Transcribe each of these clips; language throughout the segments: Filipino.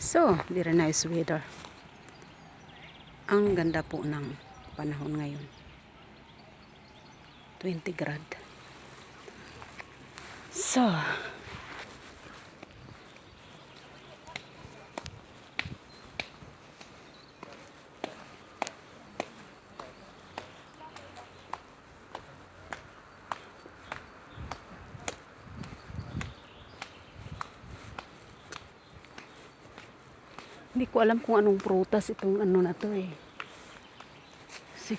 So, very nice weather. Ang ganda po ng panahon ngayon. 20 grad. So, hindi ko alam kung anong prutas itong ano na to eh. Kasi,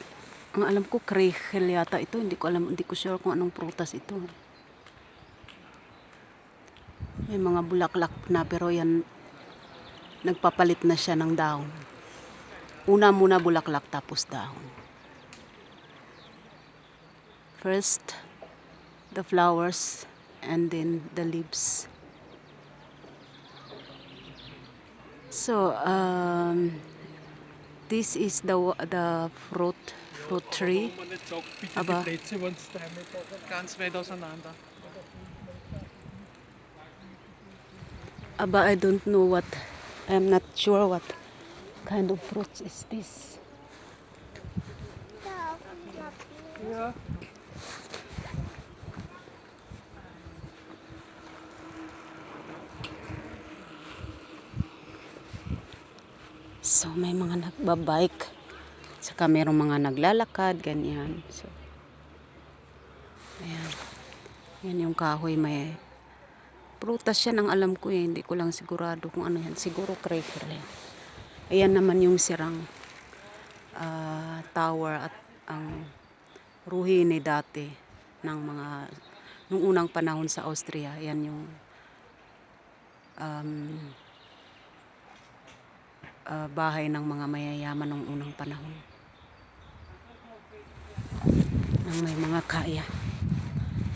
ang alam ko krehel yata ito. Hindi ko sure kung anong prutas ito. May mga bulaklak na pero yan nagpapalit na siya ng dahon. Una muna bulaklak tapos dahon. First the flowers and then the leaves. So, this is the fruit tree. Aber I don't know what, I'm not sure what kind of fruit is this. Yeah. So, may mga nagbabike. Saka mayroong mga naglalakad, ganyan. So, ayan. Yan yung kahoy, may prutas yan ang alam ko eh. Hindi ko lang sigurado kung ano yan. Siguro cracker yan. Ayan naman yung sirang tower at ang ruhini dati ng mga nung unang panahon sa Austria. Yan yung bahay ng mga mayayaman ng unang panahon. Nang may mga kaya.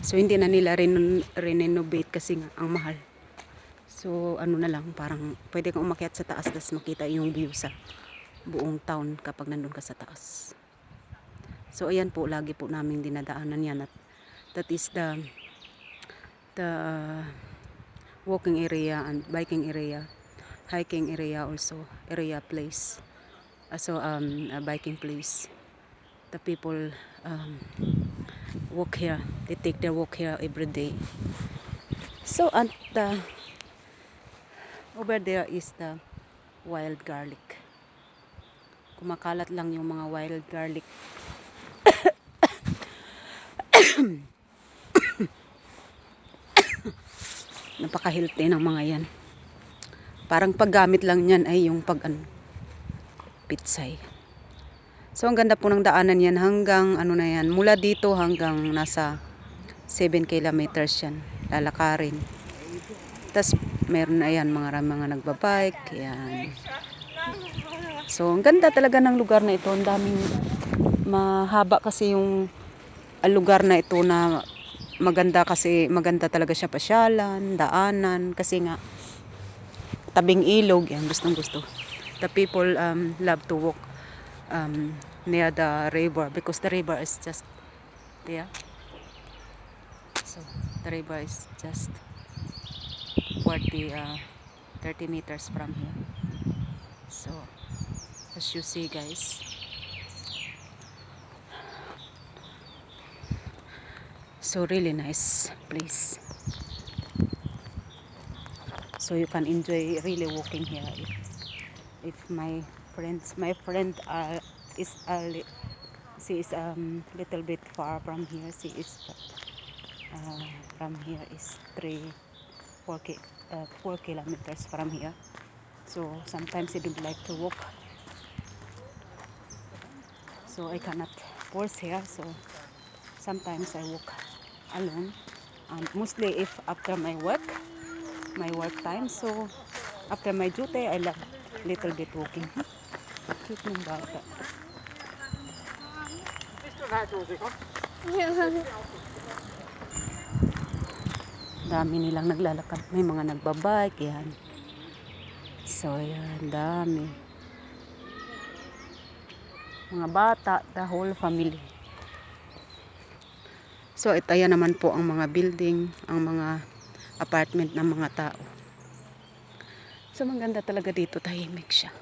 So, hindi na nila renovate kasi nga ang mahal. So, ano na lang, parang pwede kang umakyat sa taas tapos makita yung view sa buong town kapag nandun ka sa taas. So, ayan po, lagi po namin dinadaanan yan. At that is the walking area and biking area, hiking area also, area place. So, a biking place. The people walk here. They take their walk here every day. So, at over there is the wild garlic. Kumakalat lang yung mga wild garlic. Napaka-healthy ng mga yan. Parang paggamit lang yan ay yung pitsay. So, ang ganda po ng daanan yan hanggang ano na yan. Mula dito hanggang nasa 7 kilometers yan. Lalakarin. Tapos, meron na yan mga nagbabike. Yan. So, ang ganda talaga ng lugar na ito. Ang daming mahaba kasi yung lugar na ito na maganda kasi maganda talaga siya pasyalan, daanan. Kasi nga, tabing ilog. Yan, gustong gusto. The people love to walk near the river because the river is just there. So, the river is just 30 meters from here. So, as you see guys, so really nice place. So you can enjoy really walking here. If my friend she is little bit far from here. She is from here is 4 kilometers from here. So sometimes I don't like to walk. So I cannot force here. So sometimes I walk alone. And mostly if after my work time. So after my duty, I love little bit walking. Cute ng bata. Dami nilang naglalakad. May mga nagbabike. Yan. So, yan. Dami. Mga bata. The whole family. So, ito yan naman po ang mga building, ang mga apartment ng mga tao. So maganda talaga dito, tahimik siya.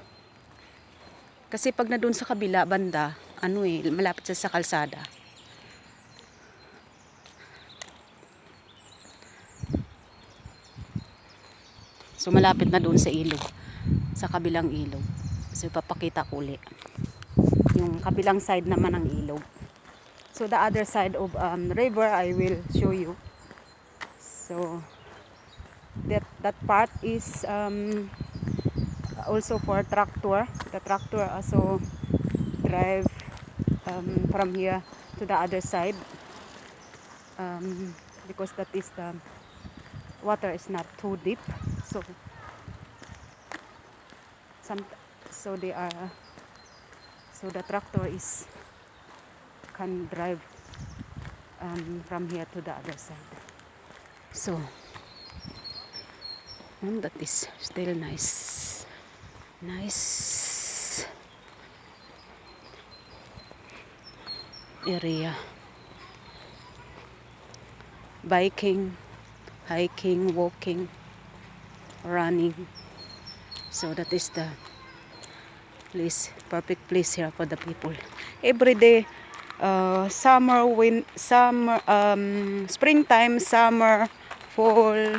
Kasi pag na doon sa kabila banda, malapit sa kalsada. So malapit na doon sa ilog, sa kabilang ilog. So ipapakita ko ulit yung kabilang side naman ng ilog. So the other side of river I will show you. So that part is also for tractor. The tractor also drive from here to the other side because that is the water is not too deep. So the tractor can drive from here to the other side. So that is still nice area. Biking, hiking, walking, running. So that is the place, perfect place here for the people. Every day, springtime, summer, fall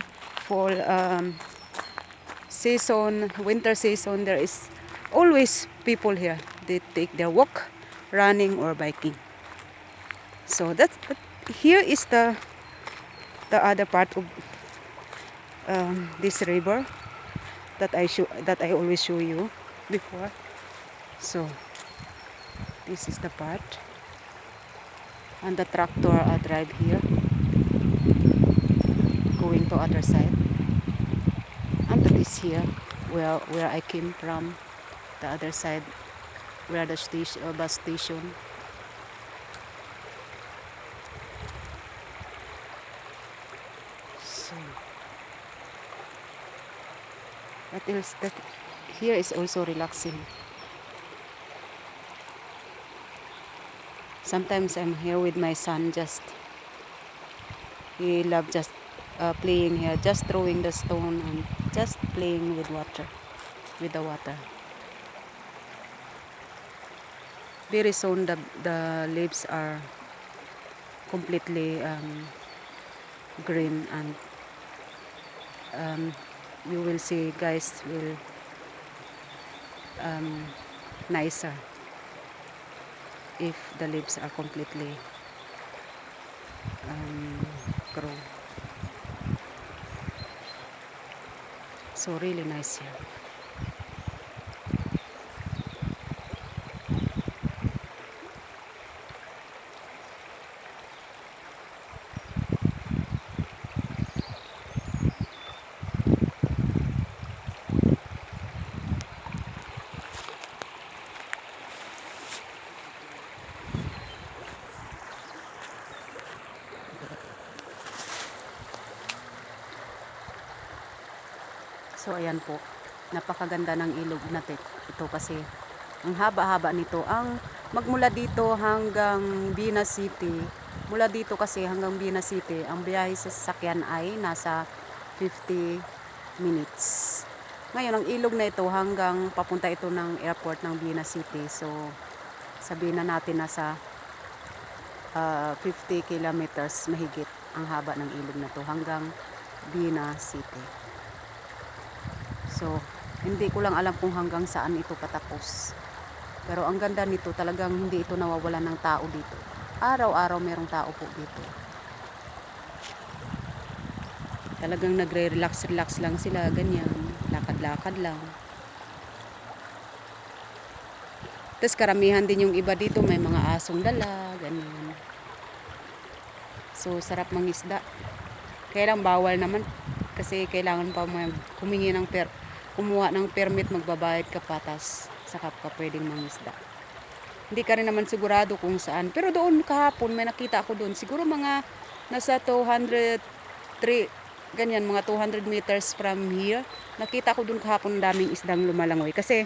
season, winter season, there is always people here. They take their walk, running or biking. So here is the other part of this river that I always show you before. So this is the part, and the tractor drive here going to other side, and that is here where I came from, the other side where the station, bus station. So that here is also relaxing. Sometimes I'm here with my son, he loves just playing here, just throwing the stone and just playing with the water. Very soon the leaves are completely green, and you will see, guys, will nicer if the leaves are completely grown. So really nice here. So ayan po, napakaganda ng ilog natin ito kasi ang haba-haba nito. Magmula dito hanggang Bina City, mula dito kasi hanggang Bina City, ang biyahe sa sasakyan ay nasa 50 minutes. Ngayon, ang ilog na ito hanggang papunta ito ng airport ng Bina City. So sabihin na natin nasa 50 kilometers mahigit ang haba ng ilog na to hanggang Bina City. So hindi ko lang alam kung hanggang saan ito patapos. Pero ang ganda nito, talagang hindi ito nawawalan ng tao dito. Araw-araw merong tao po dito. Talagang nagre-relax lang sila, ganyan. Lakad-lakad lang. Tapos karamihan din yung iba dito, may mga asong dala, ganyan. So sarap mangisda. Kaya lang bawal naman kasi kailangan pa kumuha ng permit, magbabayad ka patas saka ka pwedeng mangisda. Hindi ka rin naman sigurado kung saan. Pero doon kahapon may nakita ako doon. Siguro mga nasa 200 meters from here. Nakita ko doon kahapon daming isdang lumalangoy. Kasi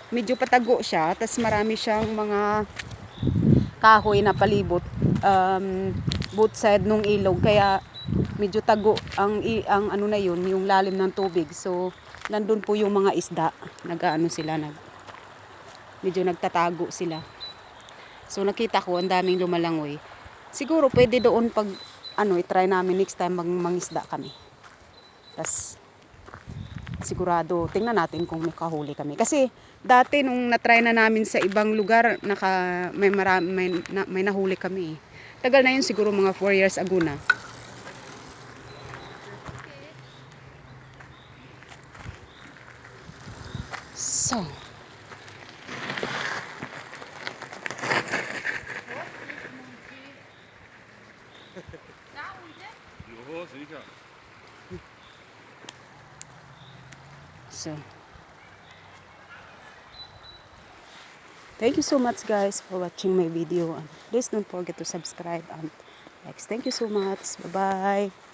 medyo patago siya. Tapos marami siyang mga kahoy na palibot. Both side nung ilog. Kaya medyo tago ang ano na yun, yung lalim ng tubig. So nandun po yung mga isda, nag-aano sila, medyo nagtatago sila. So nakita ko ang daming lumalangoy. Siguro pwede doon pag ano, i-try namin next time mangisda kami. Tas sigurado tingnan natin kung may kahuli kami. Kasi dati nung na-try na namin sa ibang lugar, may nahuli kami. Tagal na yun, siguro mga 4 years ago na. So, Jo, sicher. So, thank you so much guys for watching my video. And please don't forget to subscribe and like. Thank you so much. Bye-bye.